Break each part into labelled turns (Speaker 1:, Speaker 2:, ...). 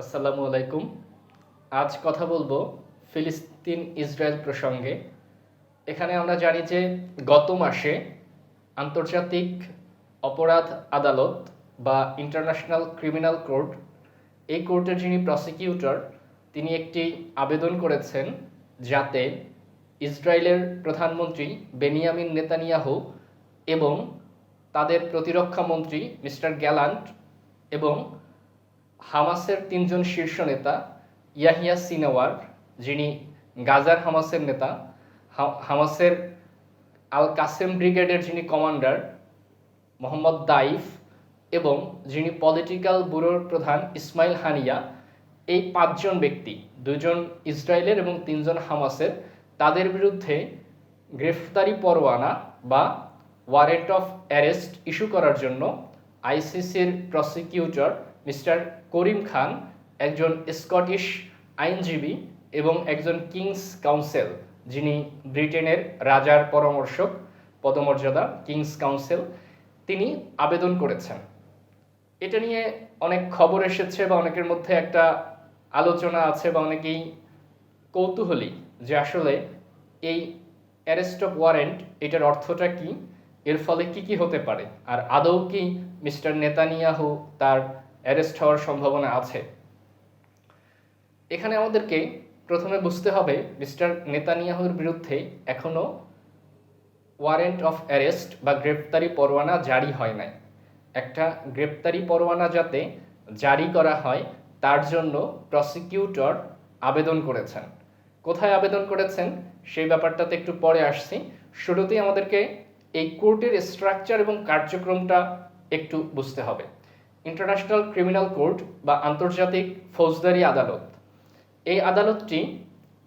Speaker 1: আসসালামু আলাইকুম। আজ কথা বলবো ফিলিস্তিন ইসরায়েল প্রসঙ্গে। এখানে আমরা জানি যে গত মাসে আন্তর্জাতিক অপরাধ আদালত বা ইন্টারন্যাশনাল ক্রিমিনাল কোর্ট, এই কোর্টের যিনি প্রসিকিউটর, তিনি একটি আবেদন করেছেন যাতে ইসরায়েলের প্রধানমন্ত্রী বেনিয়ামিন নেতানিয়াহু এবং তাদের প্রতিরক্ষা মন্ত্রী মিস্টার গ্যালান্ট এবং হামাসের তিনজন শীর্ষ নেতা ইয়াহিয়া সিনওয়ার, যিনি গাজার হামাসের নেতা, হামাসের আল কাসেম ব্রিগেডের যিনি কমান্ডার মোহাম্মদ দাইফ, এবং যিনি পলিটিক্যাল ব্যুরোর প্রধান ইসমাইল হানিয়া, এই পাঁচজন ব্যক্তি, দুজন ইসরায়েলের এবং তিনজন হামাসের, তাদের বিরুদ্ধে গ্রেফতারি পরোয়ানা বা ওয়ারেন্ট অফ অ্যারেস্ট ইস্যু করার জন্য আইসিসির প্রসিকিউটর মিস্টার করিম খান, একজন স্কটিশ আইনজীবী এবং একজন কিংস কাউন্সিল, যিনি ব্রিটেনের রাজার পরামর্শক পদমর্যাদা কিংস কাউন্সিল, তিনি আবেদন করেছেন। এটা নিয়ে অনেক খবর এসেছে বা অনেকের মধ্যে একটা আলোচনা আছে বা অনেকেই কৌতূহলী যে আসলে এই অ্যারেস্ট অফ ওয়ারেন্ট এটার অর্থটা কি, এর ফলে কি কি হতে পারে, আর আদৌ কি মিস্টার নেতানিয়াহু তার অ্যারেস্ট হওয়ার সম্ভাবনা আছে। এখানে আমাদেরকে প্রথমে বুঝতে হবে মিস্টার নেতানিয়াহুর বিরুদ্ধে এখনো ওয়ারেন্ট অফ অ্যারেস্ট বা গ্রেপ্তারি পরোয়ানা জারি হয় নাই। একটা গ্রেপ্তারি পরোয়ানা যাতে জারি করা হয় তার জন্য প্রসিকিউটর আবেদন করেছেন। কোথায় আবেদন করেছেন সেই ব্যাপারটাতে একটু পরে আসছি। শুরুতেই আমাদেরকে এই কোর্টের স্ট্রাকচার এবং কার্যক্রমটা একটু বুঝতে হবে। ইন্টারন্যাশনাল ক্রিমিনাল কোর্ট বা আন্তর্জাতিক ফৌজদারি আদালত, এই আদালতটি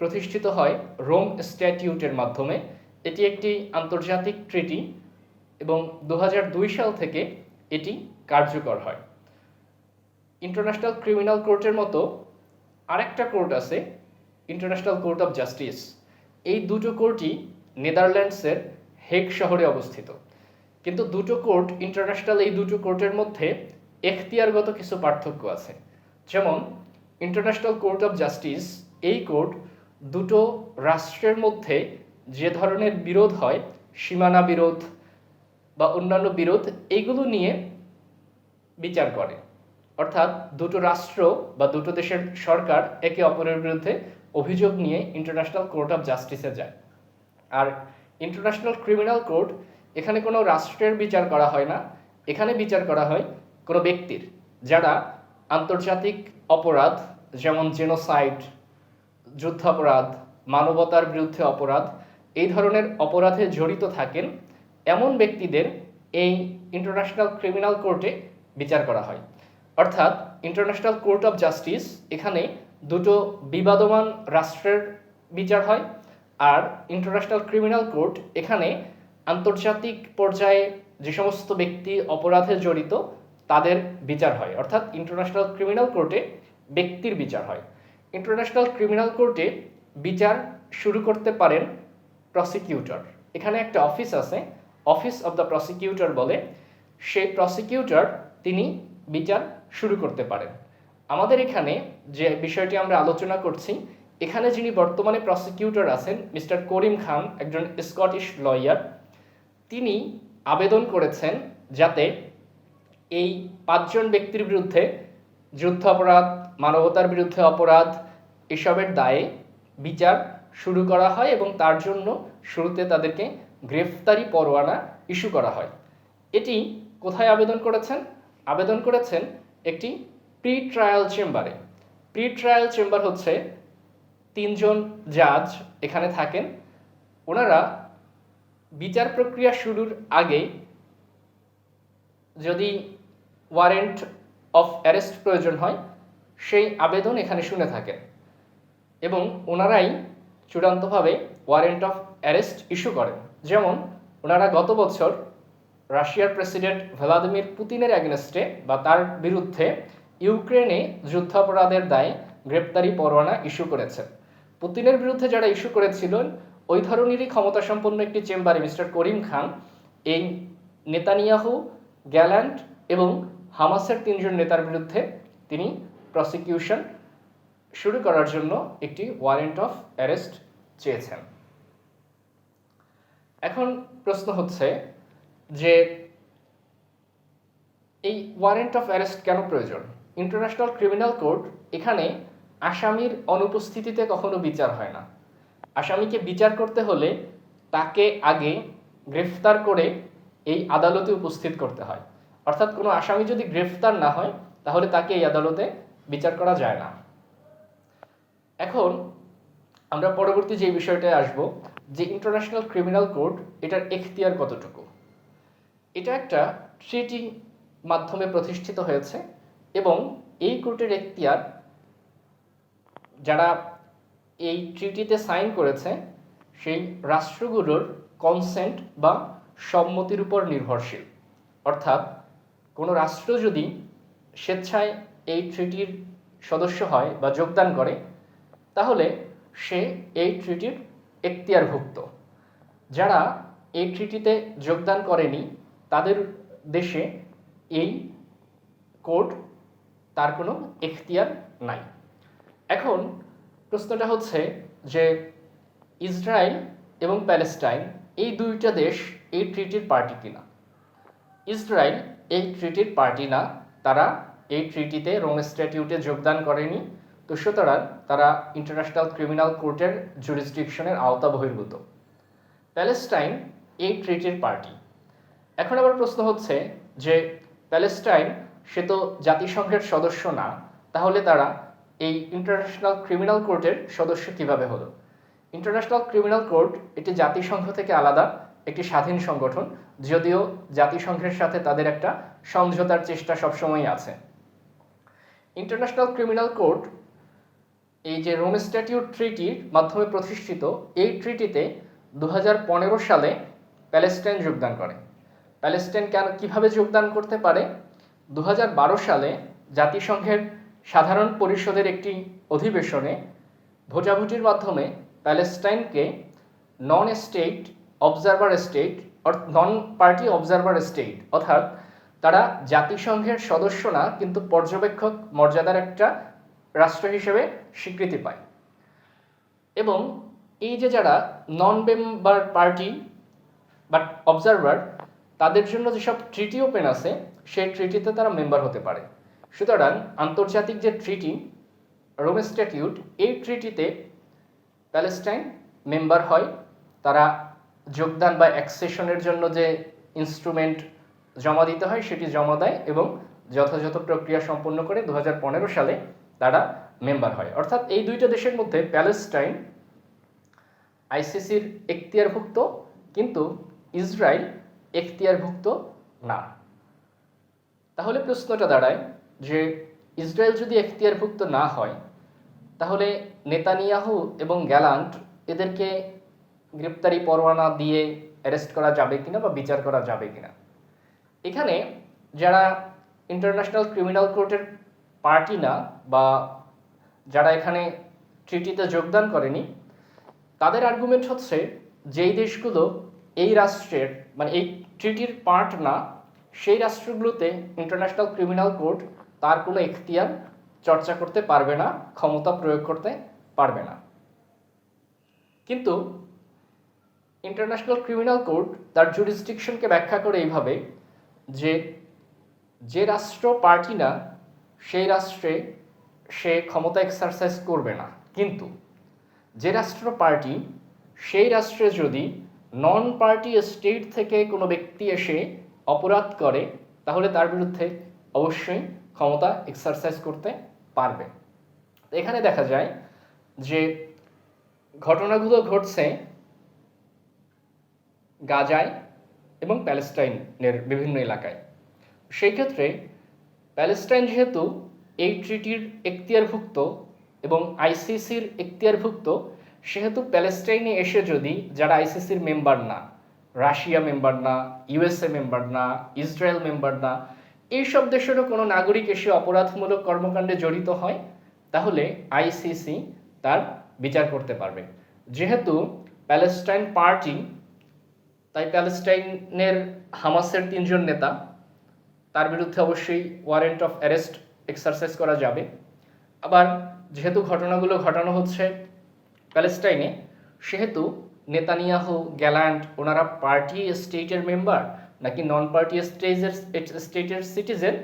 Speaker 1: প্রতিষ্ঠিত হয় রোম স্ট্যাটিউটের মাধ্যমে। এটি একটি আন্তর্জাতিক ট্রিটি এবং 2002 সাল থেকে এটি কার্যকর হয়। ইন্টারন্যাশনাল ক্রিমিনাল কোর্টের মতো আরেকটা কোর্ট আছে, ইন্টারন্যাশনাল কোর্ট অফ জাস্টিস। এই দুটো কোর্টই নেদারল্যান্ডসের হেগ শহরে অবস্থিত। কিন্তু দুটো কোর্ট ইন্টারন্যাশনাল, এই দুটো কোর্টের মধ্যে এখতিয়ারগত কিছু পার্থক্য আছে। যেমন ইন্টারন্যাশনাল কোর্ট অফ জাস্টিস, এই কোর্ট দুটো রাষ্ট্রের মধ্যে যে ধরনের বিরোধ হয়, সীমানা বিরোধ বা অন্যান্য বিরোধ, এইগুলো নিয়ে বিচার করে। অর্থাৎ দুটো রাষ্ট্র বা দুটো দেশের সরকার একে অপরের বিরুদ্ধে অভিযোগ নিয়ে ইন্টারন্যাশনাল কোর্ট অফ জাস্টিসে যায়। আর ইন্টারন্যাশনাল ক্রিমিনাল কোর্ট, এখানে কোনো রাষ্ট্রের বিচার করা হয় না, এখানে বিচার করা হয় কোনো ব্যক্তির, যারা আন্তর্জাতিক অপরাধ যেমন জেনোসাইড, যুদ্ধাপরাধ, মানবতার বিরুদ্ধে অপরাধ, এই ধরনের অপরাধে জড়িত থাকেন, এমন ব্যক্তিদের এই ইন্টারন্যাশনাল ক্রিমিনাল কোর্টে বিচার করা হয়। অর্থাৎ ইন্টারন্যাশনাল কোর্ট অফ জাস্টিস, এখানে দুটো বিবাদমান রাষ্ট্রের বিচার হয়, আর ইন্টারন্যাশনাল ক্রিমিনাল কোর্ট, এখানে আন্তর্জাতিক পর্যায়ে যে সমস্ত ব্যক্তি অপরাধে জড়িত তাদের বিচার হয়। অর্থাৎ ইন্টারন্যাশনাল ক্রিমিনাল কোর্টে ব্যক্তির বিচার হয়। ইন্টারন্যাশনাল ক্রিমিনাল কোর্টে বিচার শুরু করতে পারেন প্রসিকিউটর। এখানে একটা অফিস আছে, অফিস অফ দ্য প্রসিকিউটর বলে। সেই প্রসিকিউটর তিনি বিচার শুরু করতে পারেন। আমাদের এখানে যে বিষয়টি আমরা আলোচনা করছি, এখানে যিনি বর্তমানে প্রসিকিউটর আছেন মিস্টার করিম খান, একজন স্কটিশ লয়ার, তিনি আবেদন করেছেন যাতে এই পাঁচজন ব্যক্তির বিরুদ্ধে যুদ্ধাপরাধ, মানবতার বিরুদ্ধে অপরাধ, এসবের দায়ে বিচার শুরু করা হয় এবং তার জন্য শুরুতে তাদেরকে গ্রেফতারি পরোয়ানা ইস্যু করা হয়। এটি কোথায় আবেদন করেছেন? আবেদন করেছেন একটি প্রি ট্রায়াল চেম্বারে। প্রি ট্রায়াল চেম্বার হচ্ছে তিনজন জাজ এখানে থাকেন। ওনারা বিচার প্রক্রিয়া শুরুর আগে যদি ওয়ারেন্ট অফ অ্যারেস্ট প্রয়োজন হয়, সেই আবেদন এখানে শুনে থাকেন এবং ওনারাই চূড়ান্তভাবে ওয়ারেন্ট অফ অ্যারেস্ট ইস্যু করেন। যেমন ওনারা গত বছর রাশিয়ার প্রেসিডেন্ট ভ্লাদিমির পুতিনের অ্যাগেনস্টে বা তার বিরুদ্ধে ইউক্রেনে যুদ্ধাপরাধের দায়ে গ্রেপ্তারি পরোয়ানা ইস্যু করেছেন। পুতিনের বিরুদ্ধে যারা ইস্যু করেছিলেন, ওই ধরনেরই ক্ষমতাসম্পন্ন একটি চেম্বারে মিস্টার করিম খান এই নেতানিয়াহু, গ্যালান্ট এবং হামাসের তিনজন নেতার বিরুদ্ধে তিনি প্রসিকিউশন শুরু করার জন্য একটি ওয়ারেন্ট অফ অ্যারেস্ট চেয়েছেন। এখন প্রশ্ন হচ্ছে যে এই ওয়ারেন্ট অফ অ্যারেস্ট কেন প্রয়োজন? ইন্টারন্যাশনাল ক্রিমিনাল কোর্ট এখানে আসামির অনুপস্থিতিতে কখনো বিচার হয় না। আসামিকে বিচার করতে হলে তাকে আগে গ্রেফতার করে এই আদালতে উপস্থিত করতে হয়। অর্থাৎ কোনো আসামি যদি গ্রেফতার না হয় তাহলে তাকে এই আদালতে বিচার করা যায় না। এখন আমরা পরবর্তী যে বিষয়টায় আসব যে ইন্টারন্যাশনাল ক্রিমিনাল কোর্ট এটার এখতিয়ার কতটুকু। এটা একটা ট্রিটি মাধ্যমে প্রতিষ্ঠিত হয়েছে এবং এই কোর্টের এখতিয়ার যারা এই ট্রিটিতে সাইন করেছে সেই রাষ্ট্রগুলোর কনসেন্ট বা সম্মতির উপর নির্ভরশীল। অর্থাৎ কোনো রাষ্ট্র যদি স্বেচ্ছায় এই ট্রিটির সদস্য হয় বা যোগদান করে তাহলে সে এই ট্রিটির এখতিয়ারভুক্ত। যারা এই ট্রিটিতে যোগদান করেনি তাদের দেশে এই কোর্ট তার কোনো এখতিয়ার নাই। এখন প্রশ্নটা হচ্ছে যে ইসরায়েল এবং প্যালেস্টাইন এই দুইটা দেশ এই ট্রিটির পার্টি কিনা। ইসরায়েল এই ট্রিটির পার্টি না, তারা এই ট্রিটিতে রোম স্ট্যাটিউটে যোগদান করেনি, তো সুতরাং তারা ইন্টারন্যাশনাল ক্রিমিনাল কোর্টের জুরিসডিকশনের আওতা বহির্ভূত। প্যালেস্টাইন এই ট্রিটির পার্টি। এখন আবার প্রশ্ন হচ্ছে যে প্যালেস্টাইন সে তো জাতিসংঘের সদস্য না, তাহলে তারা এই ইন্টারন্যাশনাল ক্রিমিনাল কোর্টের সদস্য কিভাবে হলো? ইন্টারন্যাশনাল ক্রিমিনাল কোর্ট এটি জাতিসংঘ থেকে আলাদা একটি স্বাধীন সংগঠন, যদিও জাতিসংঘের সাথে তাদের একটা সমঝোতার চেষ্টা সবসময় আছে। ইন্টারন্যাশনাল ক্রিমিনাল কোর্ট এই যে রোম স্ট্যাটিউট ট্রিটির মাধ্যমে প্রতিষ্ঠিত, এই ট্রিটিতে 2015 সালে প্যালেস্টাইন যোগদান করে। প্যালেস্টাইন কিভাবে যোগদান করতে পারে? 2012 সালে জাতিসংঘের সাধারণ পরিষদের একটি অধিবেশনে ভোটাভুটির মাধ্যমে প্যালেস্টাইনকে নন স্টেট অবজারভার স্টেট নন পার্টি অবজারভার স্টেট, অর্থাৎ তারা জাতিসংঘের সদস্য না কিন্তু পর্যবেক্ষক মর্যাদার একটা রাষ্ট্র হিসেবে স্বীকৃতি পায়। এবং এই যে যারা নন মেম্বার পার্টি বাট অবজারভার, তাদের জন্য যেসব ট্রিটি ওপেন আছে সেই ট্রিটিতে তারা মেম্বার হতে পারে। সুতরাং আন্তর্জাতিক যে ট্রিটি রোম স্ট্যাটিউট, এই ট্রিটিতে প্যালেস্টাইন মেম্বার হয়। তারা যোগদান বা অ্যাকসেশনের জন্য যে ইনস্ট্রুমেন্ট জমা দিতে হয় সেটি জমা দেয় এবং যথাযথ প্রক্রিয়া সম্পন্ন করে 2015 সালে তারা মেম্বার হয়। অর্থাৎ এই দুইটা দেশের মধ্যে প্যালেস্টাইন আইসিসির এখতিয়ারভুক্ত, কিন্তু ইসরায়েল এখতিয়ারভুক্ত না। তাহলে প্রশ্নটা দাঁড়ায় যে ইসরায়েল যদি এখতিয়ারভুক্ত না হয় তাহলে নেতানিয়াহু এবং গ্যালান্ট এদেরকে গ্রেপ্তারি পরোয়ানা দিয়ে অ্যারেস্ট করা যাবে কিনা বা বিচার করা যাবে কিনা। এখানে যারা ইন্টারন্যাশনাল ক্রিমিনাল কোর্টের পার্টি না বা যারা এখানে ট্রিটিতে যোগদান করেনি, তাদের আর্গুমেন্ট হচ্ছে যেই দেশগুলো এই রাষ্ট্রের মানে এই ট্রিটির পার্ট না, সেই রাষ্ট্রগুলোতে ইন্টারন্যাশনাল ক্রিমিনাল কোর্ট তার কোনো এখতিয়ার চর্চা করতে পারবে না, ক্ষমতা প্রয়োগ করতে পারবে না। কিন্তু ইন্টারন্যাশনাল ক্রিমিনাল কোর্ট তার জুরিসডিকশনকে ব্যাখ্যা করে এইভাবে যে রাষ্ট্র পার্টি না সেই রাষ্ট্রে সে ক্ষমতা এক্সারসাইজ করবে না, কিন্তু যে রাষ্ট্র পার্টি সেই রাষ্ট্রে যদি নন পার্টি স্টেট থেকে কোনো ব্যক্তি এসে অপরাধ করে তাহলে তার বিরুদ্ধে অবশ্যই ক্ষমতা এক্সারসাইজ করতে পারবে। এখানে দেখা যায় যে ঘটনাগুলো ঘটছে গাজায় এবং প্যালেস্টাইনের বিভিন্ন এলাকায়। সেই ক্ষেত্রে প্যালেস্টাইন যেহেতু এই ট্রিটির এখতিয়ারভুক্ত এবং আইসিসির এখতিয়ারভুক্ত, সেহেতু প্যালেস্টাইনে এসে যদি যারা আইসিসির মেম্বার না, রাশিয়া মেম্বার না, ইউএসএ মেম্বার না, ইসরায়েল মেম্বার না, এইসব দেশেরও কোনো নাগরিক এসে অপরাধমূলক কর্মকাণ্ডে জড়িত হয় তাহলে আইসিসি তার বিচার করতে পারবে। যেহেতু প্যালেস্টাইন পার্টি, তাই প্যালেস্টাইনের হামাসের 3 জন নেতা, তার বিরুদ্ধে অবশ্যই ওয়ারেন্ট অফ অ্যারেস্ট এক্সারসাইজ করা যাবে। আবার যেহেতু ঘটনাগুলো ঘটানো হচ্ছে প্যালেস্টাইনে, সেহেতু নেতানিয়াহু, গ্যালান্ট ওনারা পার্টি স্টেটের মেম্বার নাকি নন পার্টি স্টেটের সিটিজেন,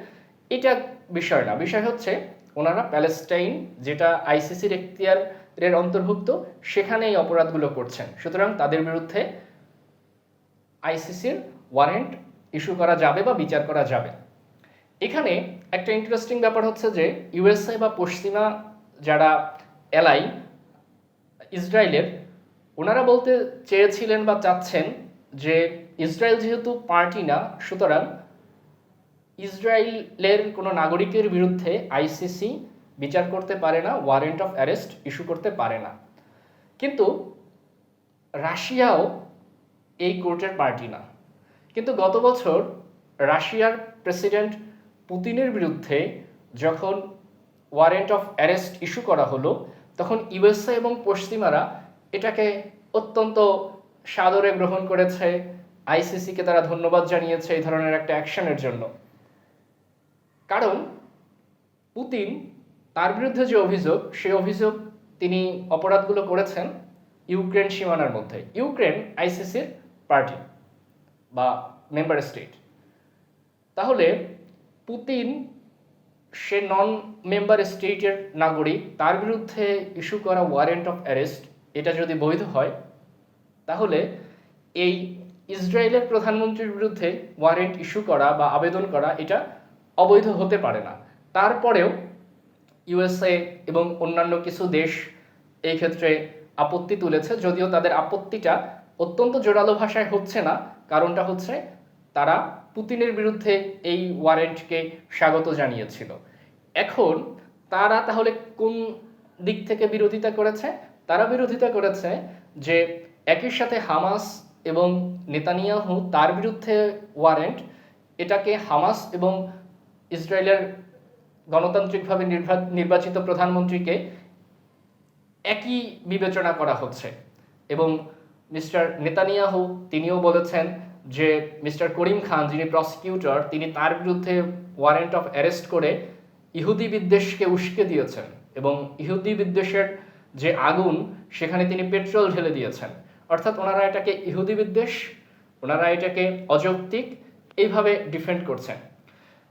Speaker 1: এটা বিষয় না। বিষয় হচ্ছে ওনারা প্যালেস্টাইন, যেটা আইসিসির এখতিয়ারের অন্তর্ভুক্ত, সেখানে এই অপরাধগুলো করছেন। সুতরাং তাদের বিরুদ্ধে আইসিসির ওয়ারেন্ট ইস্যু করা যাবে বা বিচার করা যাবে। এখানে একটা ইন্টারেস্টিং ব্যাপার হচ্ছে যে ইউএসএ বা পশ্চিমা যারা এলাই ইসরায়েলের, ওনারা বলতে চেয়েছিলেন বা চাচ্ছেন যে ইসরায়েল যেহেতু পার্টি না, সুতরাং ইসরায়েলের কোনো নাগরিকের বিরুদ্ধে আইসিসি বিচার করতে পারে না, ওয়ারেন্ট অফ অ্যারেস্ট ইস্যু করতে পারে না। কিন্তু রাশিয়াও এই কোর্টের পার্টি না। কিন্তু গত বছর রাশিয়ার প্রেসিডেন্ট পুতিনের বিরুদ্ধে যখন ওয়ারেন্ট অফ অ্যারেস্ট ইস্যু করা হলো, তখন ইউএসএ এবং পশ্চিমারা এটাকে অত্যন্ত সাদরে গ্রহণ করেছে। আইসিসিকে তারা ধন্যবাদ জানিয়েছে এই ধরনের একটা অ্যাকশনের জন্য। কারণ পুতিন, তার বিরুদ্ধে যে অভিযোগ, সেই অভিযোগ তিনি অপরাধগুলো করেছেন ইউক্রেন সীমানার মধ্যে। ইউক্রেন আইসিসির পার্টি বা মেম্বার স্টেট। তাহলে পুতিন, সে নন মেম্বার স্টেটের নাগরিক, তার বিরুদ্ধে ইস্যু করা ওয়ারেন্ট অফ অ্যারেস্ট এটা যদি বৈধ হয়, তাহলে এই ইসরায়েলের প্রধানমন্ত্রীর বিরুদ্ধে ওয়ারেন্ট ইস্যু করা বা আবেদন করা এটা অবৈধ হতে পারে না। তারপরেও ইউএসএ এবং অন্যান্য কিছু দেশ এই ক্ষেত্রে আপত্তি তুলেছে, যদিও তাদের আপত্তিটা অত্যন্ত জোরালো ভাষায় হচ্ছে না। কারণটা হচ্ছে তারা পুতিনের বিরুদ্ধে এই ওয়ারেন্টকে স্বাগত জানিয়েছিল। এখন তারা তাহলে কোন দিক থেকে বিরোধিতা করেছে? তারা বিরোধিতা করেছে যে একই সাথে হামাস এবং নেতানিয়াহু, তার বিরুদ্ধে ওয়ারেন্ট, এটাকে হামাস এবং ইসরায়েলের গণতান্ত্রিকভাবে নির্বাচিত প্রধানমন্ত্রীকে একই বিবেচনা করা হচ্ছে। এবং মিস্টার নেতানিয়াহু তিনিও বলেছেন যে মিস্টার করিম খান, যিনি প্রসিকিউটর, তিনি তার বিরুদ্ধে ওয়ারেন্ট অফ অ্যারেস্ট করে ইহুদি বিদ্বেষকে উস্কে দিয়েছেন এবং ইহুদি বিদ্বেষের যে আগুন, সেখানে তিনি পেট্রোল ঢেলে দিয়েছেন। অর্থাৎ ওনারা এটাকে ইহুদি বিদ্বেষ, ওনারা এটাকে অযৌক্তিক এইভাবে ডিফেন্ড করছেন।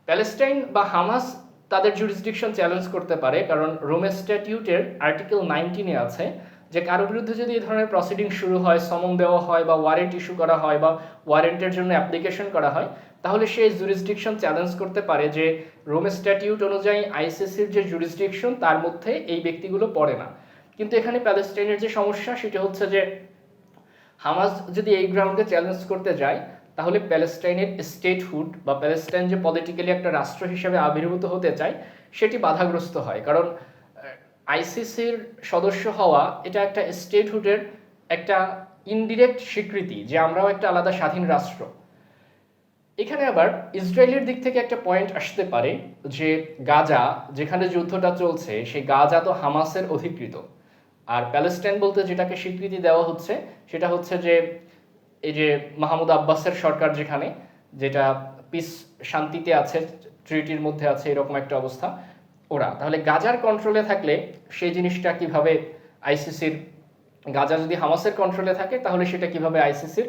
Speaker 1: প্যালেস্টাইন বা হামাস তাদের জুরিসডিকশন চ্যালেঞ্জ করতে পারে, কারণ রোম স্ট্যাটিউটের আর্টিকেল 19-এ আছে যে কারো বিরুদ্ধে যদি এই ধরনের প্রসিডিং শুরু হয়, সমন দেওয়া হয় বা ওয়ারেন্ট ইস্যু করা হয় বা ওয়ারেন্টের জন্য অ্যাপ্লিকেশন করা হয়, তাহলে সেই জুরিসডিকশন চ্যালেঞ্জ করতে পারে যে রোম স্ট্যাটিউট অনুযায়ী আইসিসির যে জুরিসডিকশন, তার মধ্যে এই ব্যক্তিগুলো পড়ে না। কিন্তু এখানে প্যালেস্টাইনের যে সমস্যা, সেটা হচ্ছে যে হামাস যদি এই গ্রাউন্ডে চ্যালেঞ্জ করতে যায়, তাহলে প্যালেস্টাইনের স্টেটহুড বা প্যালেস্টাইন যে পলিটিক্যালি একটা রাষ্ট্র হিসেবে আবির্ভূত হতে চায়, সেটি বাধাগ্রস্ত হয়। কারণ আইসিসির সদস্য হওয়া এটা একটা স্টেটহুডের একটা ইনডিরেক্ট স্বীকৃতি যে আমরাও একটা আলাদা স্বাধীন রাষ্ট্র। এখানে আবার ইসরায়েলের দিক থেকে একটা পয়েন্ট আসতে পারে যে গাজা, যেখানে যুদ্ধটা চলছে, সেই গাজা তো হামাসের অধিকৃত। আর প্যালেস্টাইন বলতে যেটাকে স্বীকৃতি দেওয়া হচ্ছে, সেটা হচ্ছে যে এই যে মাহমুদ আব্বাসের সরকার, যেখানে যেটা পিস, শান্তিতে আছে, ট্রিটির মধ্যে আছে, এরকম একটা অবস্থা ওরা। তাহলে গাজার কন্ট্রোলে থাকলে সেই জিনিসটা কিভাবে আইসিসির, গাজা যদি হামাসের কন্ট্রোলে থাকে তাহলে সেটা কিভাবে আইসিসির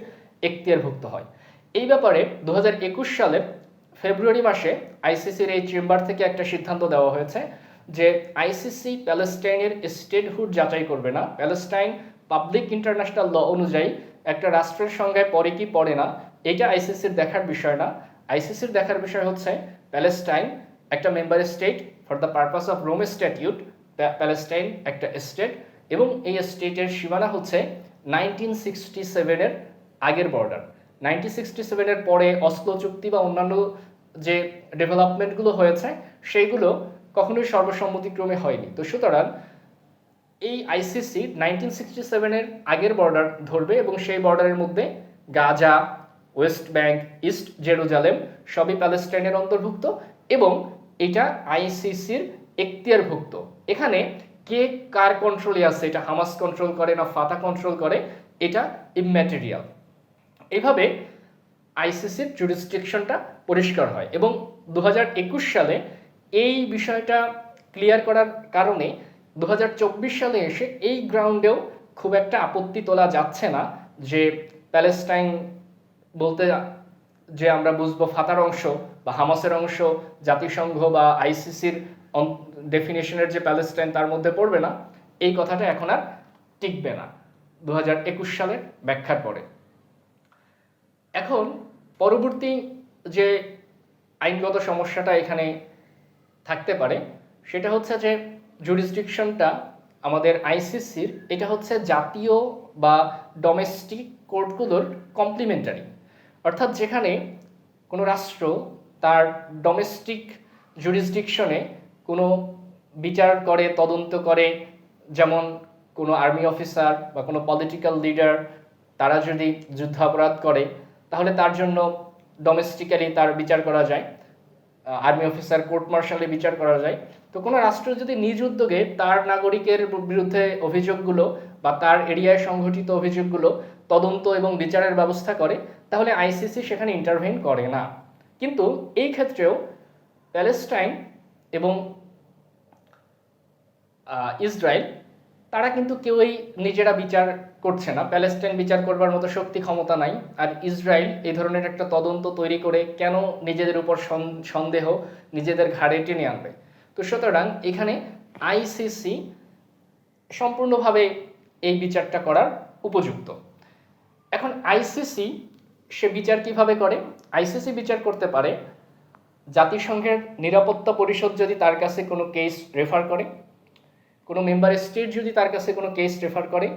Speaker 1: এখতিয়ারভুক্ত হয়? এই ব্যাপারে 2021 সালের ফেব্রুয়ারি মাসে আইসিসির এই চেম্বার থেকে একটা সিদ্ধান্ত দেওয়া হয়েছে যে আইসিসি প্যালেস্টাইনের স্টেটহুড যাচাই করবে না। প্যালেস্টাইন পাবলিক ইন্টারন্যাশনাল ল অনুযায়ী একটা রাষ্ট্রের সংজ্ঞায় পড়ে কি পড়ে না, এটা আইসিসির দেখার বিষয় না। আইসিসির দেখার বিষয় হচ্ছে প্যালেস্টাইন একটা member state for the purpose of Rome statute. Palestine একটা স্টেট এবং এই স্টেটের সীমানা হচ্ছে 1967-এর আগের বর্ডার। 1967-এর পরে অসলো চুক্তি বা অন্যান্য যে ডেভেলপমেন্টগুলো হয়েছে, সেইগুলো কখনোই সর্বসম্মতিক্রমে হয়নি। তো সুতরাং এই আইসিসি 1967-এর আগের বর্ডার ধরবে এবং সেই বর্ডারের মধ্যে Gaza, West bank, east Jerusalem সবই প্যালেস্টাইনের অন্তর্ভুক্ত এবং এটা আইসিসির এখতিয়ারভুক্ত। এখানে কে কার কন্ট্রোলে আছে, এটা হামাস কন্ট্রোল করে না ফাতা কন্ট্রোল করে, এটা ইম্যাটেরিয়াল। এইভাবে আইসিসির জুরিসডিকশনটা পরিষ্কার হয় এবং 2021 সালে এই বিষয়টা ক্লিয়ার করার কারণে 2024 সালে এসে এই গ্রাউন্ডেও খুব একটা আপত্তি তোলা যাচ্ছে না যে প্যালেস্টাইন বলতে যে আমরা বুঝবো ফাতার অংশ বা হামাসের অংশ জাতিসংঘ বা আইসিসির ডেফিনেশনের যে প্যালেস্টাইন তার মধ্যে পড়বে না, এই কথাটা এখন আর টিকবে না 2021 সালের ব্যাখ্যার পরে। এখন পরবর্তী যে আইনগত সমস্যাটা এখানে থাকতে পারে সেটা হচ্ছে যে জুরিসডিকশনটা আমাদের আইসিসির এটা হচ্ছে জাতীয় বা ডোমেস্টিক কোর্টগুলোর কমপ্লিমেন্টারি, অর্থাৎ যেখানে কোনো রাষ্ট্র তার ডোমেস্টিক জুরিসডিকশনে কোনো বিচার করে তদন্ত করে, যেমন কোনো আর্মি অফিসার বা কোনো পলিটিক্যাল লিডার তারা যদি যুদ্ধাপরাধ করে তাহলে তার জন্য ডোমেস্টিক্যালি তার বিচার করা যায়, আর্মি অফিসার কোর্ট মার্শালে বিচার করা যায়। তো কোনো রাষ্ট্র যদি নিজ উদ্যোগে তার নাগরিকের বিরুদ্ধে অভিযোগগুলো বা তার এরিয়ায় সংঘটিত অভিযোগগুলো তদন্ত এবং বিচারের ব্যবস্থা করে তাহলে আইসিসি সেখানে ইন্টারভেন করে না। কিন্তু এই ক্ষেত্রেও প্যালেস্টাইন এবং ইসরায়েল তারা কিন্তু কেউই নিজেরা বিচার করছে না, প্যালেস্টাইন বিচার করবার মতো শক্তি ক্ষমতা নাই, আর ইসরায়েল এই ধরনের একটা তদন্ত তৈরি করে কেন নিজেদের উপর সন্দেহ নিজেদের ঘাড়ে টেনে আনবে। তো সুতরাং এখানে আইসিসি সম্পূর্ণভাবে এই বিচারটা করার উপযুক্ত। এখন আইসিসি সে বিচার কিভাবে করে? আইসিসি বিচার করতে পারে জাতিসংঘের নিরাপত্তা পরিষদ যদি তার কাছে কোনো কেস রেফার করে, কোনো মেম্বার স্টেট যদি তার কাছে কোনো কেস রেফার করে,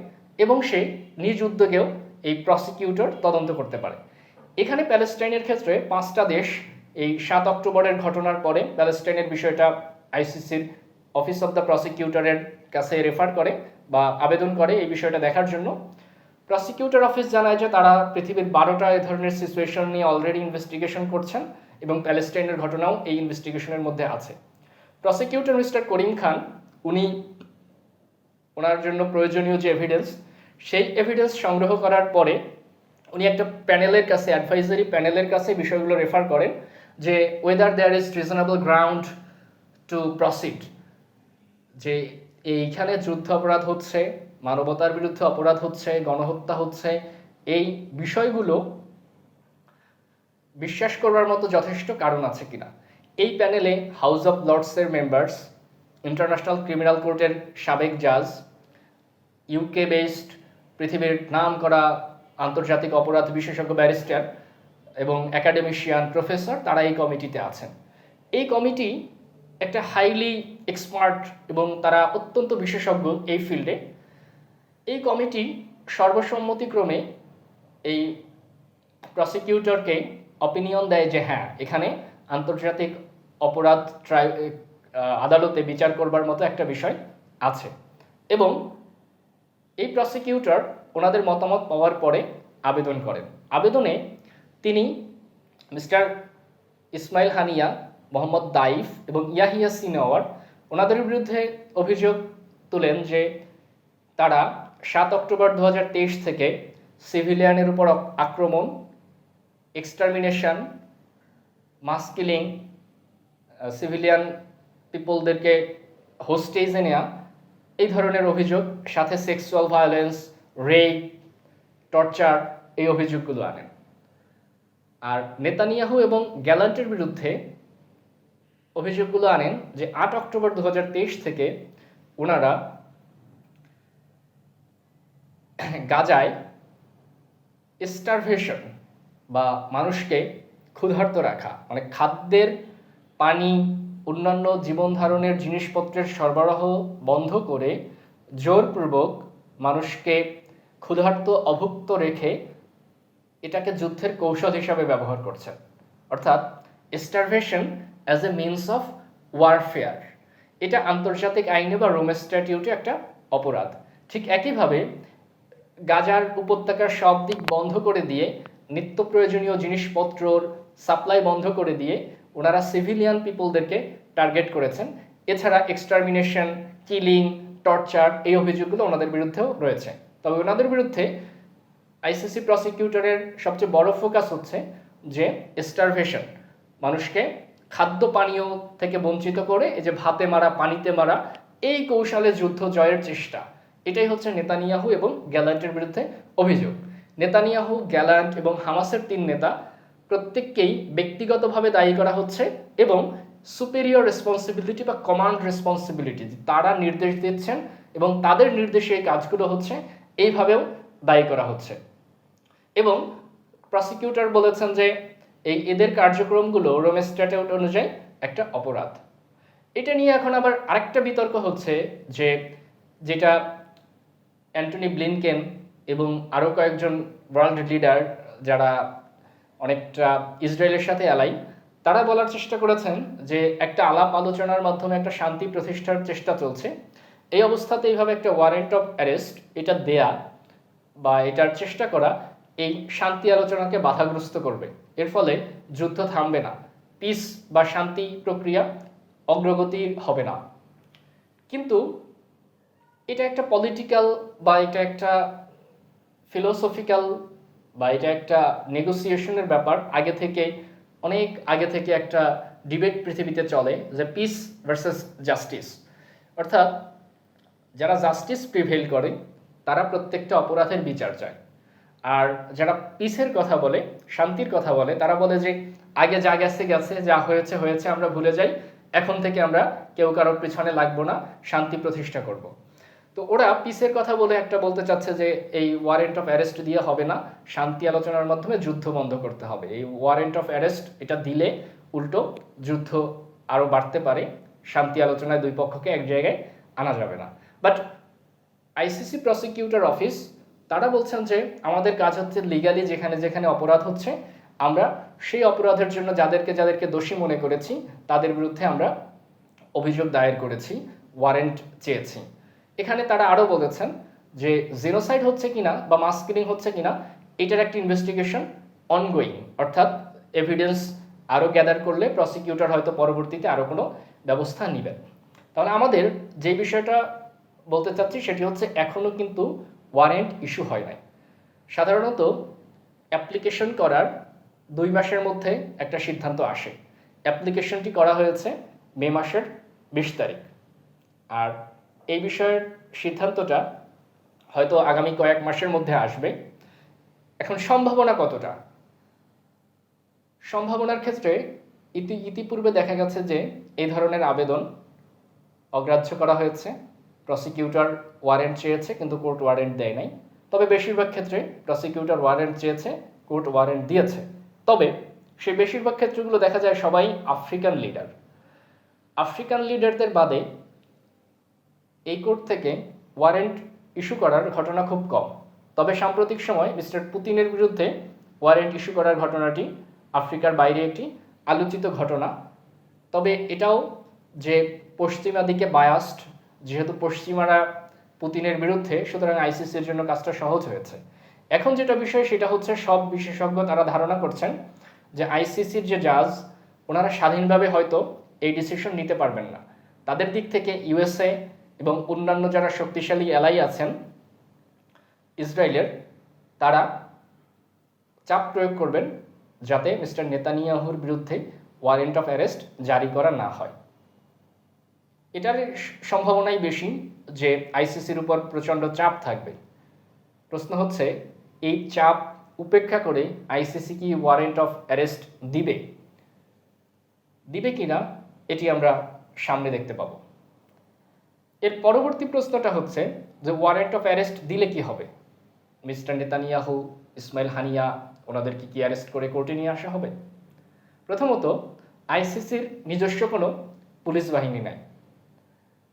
Speaker 1: এবং সে নিজ উদ্যোগেও এই প্রসিকিউটর তদন্ত করতে পারে। এখানে প্যালেস্টাইনের ক্ষেত্রে 5টা দেশ এই 7 অক্টোবরের ঘটনার পরে প্যালেস্টাইনের বিষয়টা আইসিসির অফিস অফ দ্য প্রসিকিউটরের কাছে রেফার করে বা আবেদন করে এই বিষয়টা দেখার জন্য। প্রসিকিউটর অফিস জানায় যে তারা পৃথিবীর 12টা এই ধরনের সিচুয়েশন নিয়ে অলরেডি ইনভেস্টিগেশন করছেন এবং প্যালেস্টাইনের ঘটনাও এই ইনভেস্টিগেশনের মধ্যে আছে। প্রসিকিউটর মিস্টার করিম খান উনি ওনার জন্য প্রয়োজনীয় যে এভিডেন্স সেই এভিডেন্স সংগ্রহ করার পরে উনি একটা প্যানেলের কাছে, অ্যাডভাইজারি প্যানেলের কাছে বিষয়গুলো রেফার করেন যে whether there is reasonable ground to proceed, যে এইখানে যুদ্ধ অপরাধ হচ্ছে, মানবতার বিরুদ্ধে অপরাধ হচ্ছে, গণহত্যা হচ্ছে, এই বিষয়গুলো বিশ্বাস করবার মতো যথেষ্ট কারণ আছে কিনা। এই প্যানেলে হাউস অফ লর্ডসের মেম্বার্স, ইন্টারন্যাশনাল ক্রিমিনাল কোর্টের সাবেক জাজ, ইউকে বেসড পৃথিবীর নাম করা আন্তর্জাতিক অপরাধ বিশেষজ্ঞ ব্যারিস্টার এবং একাডেমিশিয়ান প্রফেসর তারা এই কমিটিতে আছেন। এই কমিটি একটা হাইলি এক্সপার্ট এবং তারা অত্যন্ত বিশেষজ্ঞ এই ফিল্ডে। এই কমিটি সর্বসম্মতিক্রমে এই প্রসিকিউটরকে অপিনিয়ন দেয় যে হ্যাঁ এখানে আন্তর্জাতিক অপরাধ আদালতে বিচার করবার মতো একটা বিষয় আছে, এবং এই প্রসিকিউটর ওনাদের মতামত পাওয়ার পরে আবেদন করেন। আবেদনে তিনি মিস্টার ইসমাইল হানিয়া, মোহাম্মদ দাইফ এবং ইয়াহিয়া সিনওয়ার ওনাদের বিরুদ্ধে অভিযোগ তুলেন যে তারা 7 অক্টোবর 2023 থেকে সিভিলিয়ানের উপর আক্রমণ, এক্সটারমিনেশন, মাস কিলিং, সিভিলিয়ান পিপলদেরকে হোস্টেজে নেওয়া, এই ধরনের অভিযোগ, সাথে সেক্সুয়াল ভায়োলেন্স, রেপ, টর্চার, এই অভিযোগগুলো আনেন। আর নেতানিয়াহু এবং গ্যালান্টের বিরুদ্ধে অভিযোগগুলো আনেন যে 8 অক্টোবর 2023 থেকে ওনারা গাজায় স্টারভেশন বা মানুষকে ক্ষুধার্ত রাখা, মানে খাদ্যের, পানি, অন্যান্য জীবন ধারণের জিনিসপত্রের সরবরাহ বন্ধ করে জোরপূর্বক মানুষকে ক্ষুধার্ত অভুক্ত রেখে এটাকে যুদ্ধের কৌশল হিসাবে ব্যবহার করছেন, অর্থাৎ starvation as a means of warfare. এটা আন্তর্জাতিক আইনে বা রোম স্ট্যাটিউটে একটা অপরাধ। ঠিক একইভাবে গাজার উপত্যকার সব দিক বন্ধ করে দিয়ে, নিত্য প্রয়োজনীয় জিনিসপত্রর সাপ্লাই বন্ধ করে দিয়ে ওনারা সিভিলিয়ান পিপলদেরকে টার্গেট করেছেন। এছাড়া এক্সটারমিনেশন, কিলিং, টর্চার, এই অভিযোগগুলো ওনাদের বিরুদ্ধেও রয়েছে। তবে ওনাদের বিরুদ্ধে আইসিসি প্রসিকিউটরের সবচেয়ে বড় ফোকাস হচ্ছে যে স্টারভেশন, মানুষকে খাদ্য পানীয় থেকে বঞ্চিত করে এই যে ভাতে মারা, পানিতে মারা, এই কৌশলে যুদ্ধ জয়ের চেষ্টা, এটাই হচ্ছে নেতানিয়াহু এবং গ্যালান্টের বিরুদ্ধে অভিযোগ। নেতানিয়াহু, গ্যালান্ট এবং হামাসের 3 নেতা প্রত্যেককেই ব্যক্তিগতভাবে দায়ী করা হচ্ছে এবং সুপেরিয়র রেসপন্সিবিলিটি বা কমান্ড রেসপন্সিবিলিটি, তারা নির্দেশ দিচ্ছেন এবং তাদের নির্দেশে এই কাজগুলো হচ্ছে, এইভাবেও দায়ী করা হচ্ছে। এবং প্রসিকিউটর বলেছেন যে এদের কার্যক্রমগুলো রোমের স্ট্যাটিউট অনুযায়ী একটা অপরাধ। এটা নিয়ে এখন আবার আরেকটা বিতর্ক হচ্ছে যে যেটা অ্যান্টনি ব্লিনকেন এবং আরও কয়েকজন ওয়ার্ল্ড লিডার যারা অনেকটা ইসরায়েলের সাথে অ্যালাই, তারা বলার চেষ্টা করেছেন যে একটা আলাপ আলোচনার মাধ্যমে একটা শান্তি প্রতিষ্ঠার চেষ্টা চলছে। এই অবস্থাতে এইভাবে একটা ওয়ারেন্ট অফ অ্যারেস্ট এটা দেয়া বা এটার চেষ্টা করা এই শান্তি আলোচনাকে বাধাগ্রস্ত করবে। এর ফলে যুদ্ধ থামবে না, পিস বা শান্তি প্রক্রিয়া অগ্রগতি হবে না। কিন্তু এটা একটা পলিটিক্যাল বা এটা একটা ফিলোসফিক্যাল বা এটা একটা নেগোসিয়েশনের ব্যাপার। অনেক আগে থেকে একটা ডিবেট পৃথিবীতে চলে যে পিস ভার্সেস জাস্টিস, অর্থাৎ যারা জাস্টিস প্রিভেল করে তারা প্রত্যেকটা অপরাধের বিচার চায়, আর যারা পিসের কথা বলে, শান্তির কথা বলে, তারা বলে যে আগে যা গেছে গেছে, যা হয়েছে হয়েছে, আমরা ভুলে যাই, এখন থেকে আমরা কেউ কারোর পিছনে লাগবো না, শান্তি প্রতিষ্ঠা করব। তো ওরা পিসের কথা বলে একটা বলতে চাচ্ছে যে এই ওয়ারেন্ট অফ অ্যারেস্ট দিয়ে হবে না, শান্তি আলোচনার মাধ্যমে যুদ্ধ বন্ধ করতে হবে। এই ওয়ারেন্ট অফ অ্যারেস্ট এটা দিলে উল্টো যুদ্ধ আরও বাড়তে পারে, শান্তি আলোচনায় দুই পক্ষকে এক জায়গায় আনা যাবে না। বাট আইসিসি প্রসিকিউটর অফিস তারা বলছেন যে আমাদের কাজ হচ্ছে লিগালি যেখানে যেখানে অপরাধ হচ্ছে আমরা সেই অপরাধের জন্য যাদেরকে দোষী মনে করেছি তাদের বিরুদ্ধে আমরা অভিযোগ দায়ের করেছি, ওয়ারেন্ট চেয়েছি। এখানে তারা আরও বলেছেন যে জেনোসাইড হচ্ছে কিনা বা মাস কিলিং হচ্ছে কিনা এটার একটা ইনভেস্টিগেশন অনগোয়িং, অর্থাৎ এভিডেন্স আরও গ্যাদার করলে প্রসিকিউটর হয়তো পরবর্তীতে আরও কোনো ব্যবস্থা নেবেন। তাহলে আমাদের যে বিষয়টা বলতে চাচ্ছি সেটি হচ্ছে এখনও কিন্তু ওয়ারেন্ট ইস্যু হয় নাই। সাধারণত অ্যাপ্লিকেশন করার 2 মাসের মধ্যে একটা সিদ্ধান্ত আসে। অ্যাপ্লিকেশনটি করা হয়েছে মে মাসের 20 তারিখ, আর এই বিষয়ের সিদ্ধান্তটা হয়তো আগামী কয়েক মাসের মধ্যে আসবে। এখন সম্ভাবনা কতটা? সম্ভাবনার ক্ষেত্রে ইতিপূর্বে দেখা গেছে যে এই ধরনের আবেদন অগ্রাহ্য করা হয়েছে, প্রসিকিউটর ওয়ারেন্ট চেয়েছে কিন্তু কোর্ট ওয়ারেন্ট দেয় নাই। তবে বেশিরভাগ ক্ষেত্রে প্রসিকিউটর ওয়ারেন্ট চেয়েছে, কোর্ট ওয়ারেন্ট দিয়েছে। তবে সেই বেশিরভাগ ক্ষেত্রগুলো দেখা যায় সবাই আফ্রিকান লিডার। আফ্রিকান লিডারদের বাদে এই কোর্ট থেকে ওয়ারেন্ট ইস্যু করার ঘটনা খুব কম। তবে সাম্প্রতিক সময় মিস্টার পুতিনের বিরুদ্ধে ওয়ারেন্ট ইস্যু করার ঘটনাটি আফ্রিকার বাইরে একটি আলোচিত ঘটনা। তবে এটাও যে পশ্চিমা দিকে বায়াসড, যেহেতু পশ্চিমারা পুতিনের বিরুদ্ধে, সুতরাং আইসিসির জন্য কাজটা সহজ হয়েছে। এখন যেটা বিষয় সেটা হচ্ছে সব বিশেষজ্ঞ তারা ধারণা করছেন যে আইসিসির যে জাজ ওনারা স্বাধীনভাবে হয়তো এই ডিসিশন নিতে পারবেন না। তাদের দিক থেকে ইউএসএ এবং অন্যান্য যারা শক্তিশালী অ্যালাই আছেন ইসরায়েলের, তারা চাপ প্রয়োগ করবেন যাতে মিস্টার নেতানিয়াহুর বিরুদ্ধে ওয়ারেন্ট অফ অ্যারেস্ট জারি করা না হয়। এটার সম্ভাবনাই বেশি যে আইসিসির উপর প্রচণ্ড চাপ থাকবে। প্রশ্ন হচ্ছে এই চাপ উপেক্ষা করে আইসিসি কি ওয়ারেন্ট অফ অ্যারেস্ট দিবে কিনা এটি আমরা সামনে দেখতে পাবো। এর পরবর্তী প্রশ্নটা হচ্ছে যে ওয়ারেন্ট অফ অ্যারেস্ট দিলে কি হবে? মিস্টার নেতানিয়াহু, ইসমাইল হানিয়া, ওনাদেরকে কি অ্যারেস্ট করে কোর্টে নিয়ে আসা হবে? প্রথমত, আইসিসির নিজস্ব কোনো পুলিশ বাহিনী নাই।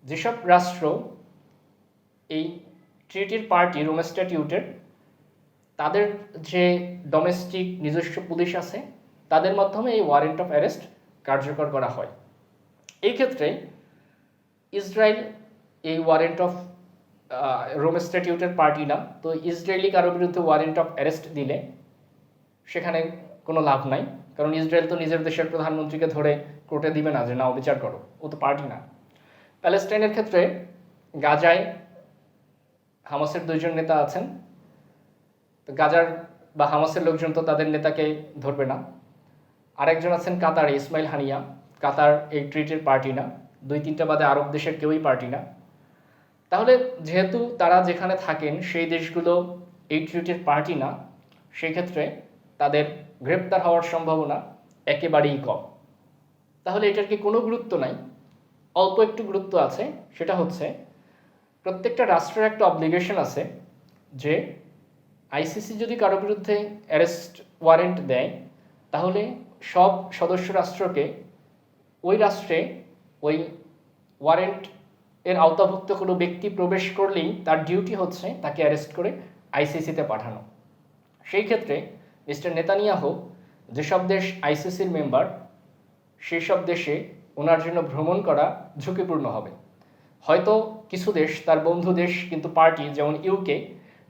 Speaker 1: যেসব রাষ্ট্র এই ট্রিটির পার্টি রোম স্ট্যাটিউটের, তাদের যে ডোমেস্টিক নিজস্ব পুলিশ আছে তাদের মাধ্যমে এই ওয়ারেন্ট অফ অ্যারেস্ট কার্যকর করা হয়। এই ক্ষেত্রে ইসরায়েল এই ওয়ারেন্ট অফ রোম স্ট্যাটিউটের পার্টি না, তো ইসরায়েলি কারোর বিরুদ্ধে ওয়ারেন্ট অফ অ্যারেস্ট দিলে সেখানে কোনো লাভ নাই, কারণ ইসরায়েল তো নিজের দেশের প্রধানমন্ত্রীকে ধরে কোর্টে দিবে না যে না বিচার করো, ও তো পার্টি না। প্যালেস্টাইনের ক্ষেত্রে গাজায় হামাসের 2 জন নেতা আছেন, তো গাজার বা হামাসের লোকজন তো তাদের নেতাকে ধরবে না। আরেকজন আছেন কাতারে, ইসমাইল হানিয়া, কাতার এই ট্রিটির পার্টি না, 2-3টা বাদে আরব দেশের কেউই পার্টি না। তাহলে যেহেতু তারা যেখানে থাকেন সেই দেশগুলো এই ট্রিটির পার্টি না, সেই ক্ষেত্রে তাদের গ্রেপ্তার হওয়ার সম্ভাবনা একেবারেই কম। তাহলে এটার কি কোনো গুরুত্ব নাই? অল্প একটু গুরুত্ব আছে, সেটা হচ্ছে প্রত্যেকটা রাষ্ট্রের একটা অব্লিগেশন আছে যে আইসিসি যদি কারো বিরুদ্ধে অ্যারেস্ট ওয়ারেন্ট দেয়, তাহলে সব সদস্য রাষ্ট্রকে ওই রাষ্ট্রে ওই ওয়ারেন্ট এর আওতাভুক্ত কোনো ব্যক্তি প্রবেশ করলেই তার ডিউটি হচ্ছে তাকে অ্যারেস্ট করে আইসিসিতে পাঠানো। সেই ক্ষেত্রে মিস্টার নেতানিয়াহু যেসব দেশ আইসিসির মেম্বার, সেই সব দেশে ওনার জন্য ভ্রমণ করা ঝুঁকিপূর্ণ হবে। হয়তো কিছু দেশ, তার বন্ধু দেশ কিন্তু পার্টি, যেমন ইউকে,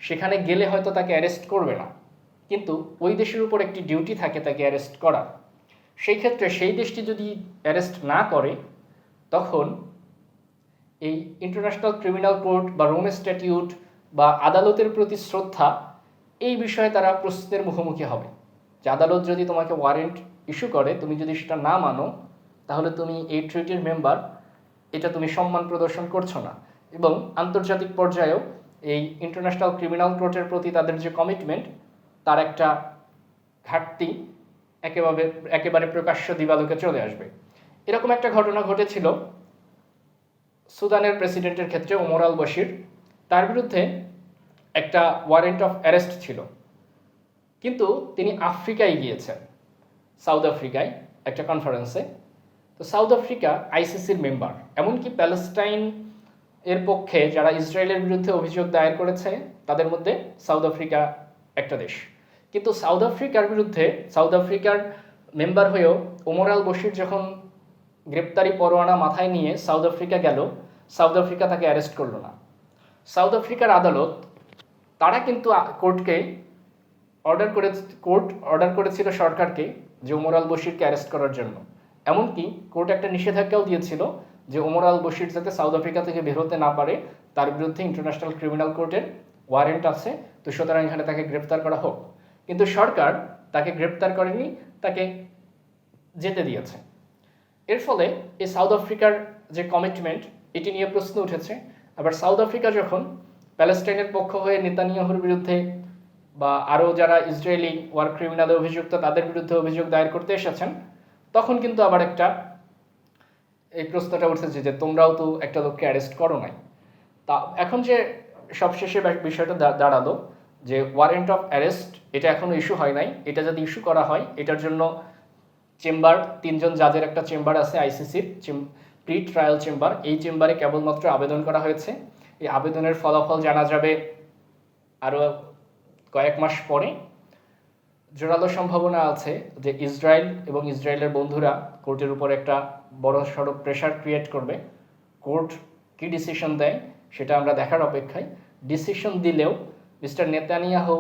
Speaker 1: সেখানে গেলে হয়তো তাকে অ্যারেস্ট করবে না, কিন্তু ওই দেশের উপর একটি ডিউটি থাকে তাকে অ্যারেস্ট করা। সেই ক্ষেত্রে সেই দেশটি যদি অ্যারেস্ট না করে, তখন এই ইন্টারন্যাশনাল ক্রিমিনাল কোর্ট বা রোম স্ট্যাটিউট বা আদালতের প্রতি শ্রদ্ধা, এই বিষয়ে তারা প্রশ্নের মুখোমুখি হবে যে আদালত যদি তোমাকে ওয়ারেন্ট ইস্যু করে, তুমি যদি সেটা না মানো, তাহলে তুমি এই ট্রিটির মেম্বার, এটা তুমি সম্মান প্রদর্শন করছো না। এবং আন্তর্জাতিক পর্যায়েও এই ইন্টারন্যাশনাল ক্রিমিনাল কোর্টের প্রতি তাদের যে কমিটমেন্ট, তার একটা ঘাটতি একেবারে প্রকাশ্য দিবালোকে চলে আসবে। এরকম একটা ঘটনা ঘটেছিল সুদানের প্রেসিডেন্টের ক্ষেত্রে, ওমর আল বশির। তার বিরুদ্ধে একটা ওয়ারেন্ট অফ অ্যারেস্ট ছিল, কিন্তু তিনি আফ্রিকায় গিয়েছেন, সাউথ আফ্রিকায় একটা কনফারেন্সে। তো সাউথ আফ্রিকা আইসিসির মেম্বার, এমনকি প্যালেস্টাইন এর পক্ষে যারা ইসরায়েলের বিরুদ্ধে অভিযোগ দায়ের করেছে তাদের মধ্যে সাউথ আফ্রিকা একটা দেশ। কিন্তু সাউথ আফ্রিকার মেম্বার হয়েও ওমর আল বশির যখন গ্রেপ্তারি পরোয়ানা মাথায় নিয়ে সাউথ আফ্রিকা গেল, সাউথ আফ্রিকা তাকে অ্যারেস্ট করলো না। সাউথ আফ্রিকার আদালত, তারা কিন্তু কোর্ট অর্ডার করেছিল সরকারকে যে ওমর আল বশিরকে অ্যারেস্ট করার জন্য। এমনকি কোর্ট একটা নিষেধাজ্ঞাও দিয়েছিল যে ওমর আল বশির যাতে সাউথ আফ্রিকা থেকে বের হতে না পারে, তার বিরুদ্ধে ইন্টারন্যাশনাল ক্রিমিনাল কোর্টের ওয়ারেন্ট আছে, তো সুতরাং এখানে তাকে গ্রেপ্তার করা হোক। কিন্তু সরকার তাকে গ্রেপ্তার করেনি, তাকে যেতে দিয়েছে। এর ফলে এই সাউথ আফ্রিকার যে কমিটমেন্ট, এটি নিয়ে প্রশ্ন উঠেছে। আবার সাউথ আফ্রিকা যখন প্যালেস্টাইনের পক্ষ হয়ে নেতানিয়াহুর বিরুদ্ধে বা আরও যারা ইসরায়েলি ওয়ার ক্রিমিনালে অভিযুক্ত তাদের বিরুদ্ধে অভিযোগ দায়ের করতে এসেছেন, তখন কিন্তু আবার একটা এই প্রশ্নটা উঠেছে যে তোমরাও তো একটা লোককে অ্যারেস্ট করো নাই। তা এখন যে সবশেষে বিষয়টা দাঁড়ালো যে ওয়ারেন্ট অফ অ্যারেস্ট, এটা এখনো ইস্যু হয় নাই। এটা যদি ইস্যু করা হয়, এটার জন্য চেম্বার, 3জন জাজের একটা চেম্বার আছে আইসিসির, প্রি ট্রায়াল চেম্বার। এই চেম্বারে কেবলমাত্র আবেদন করা হয়েছে। এই আবেদনের ফলাফল জানা যাবে আরও কয়েক মাস পরে। জোরালো সম্ভাবনা আছে যে ইসরায়েল এবং ইসরায়েলের বন্ধুরা কোর্টের উপর একটা বড় সড়ো প্রেশার ক্রিয়েট করবে। কোর্ট কি ডিসিশন দেয় সেটা আমরা দেখার অপেক্ষায়। ডিসিশন দিলেও মিস্টার নেতানিয়াহু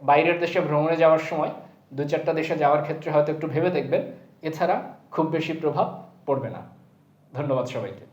Speaker 1: বাইরের দেশে ভ্রমণে যাওয়ার সময় 2-4টা দেশে যাওয়ার ক্ষেত্রে হয়তো একটু ভেবে দেখবেন, এছাড়া খুব বেশি প্রভাব পড়বে না। ধন্যবাদ সবাইকে।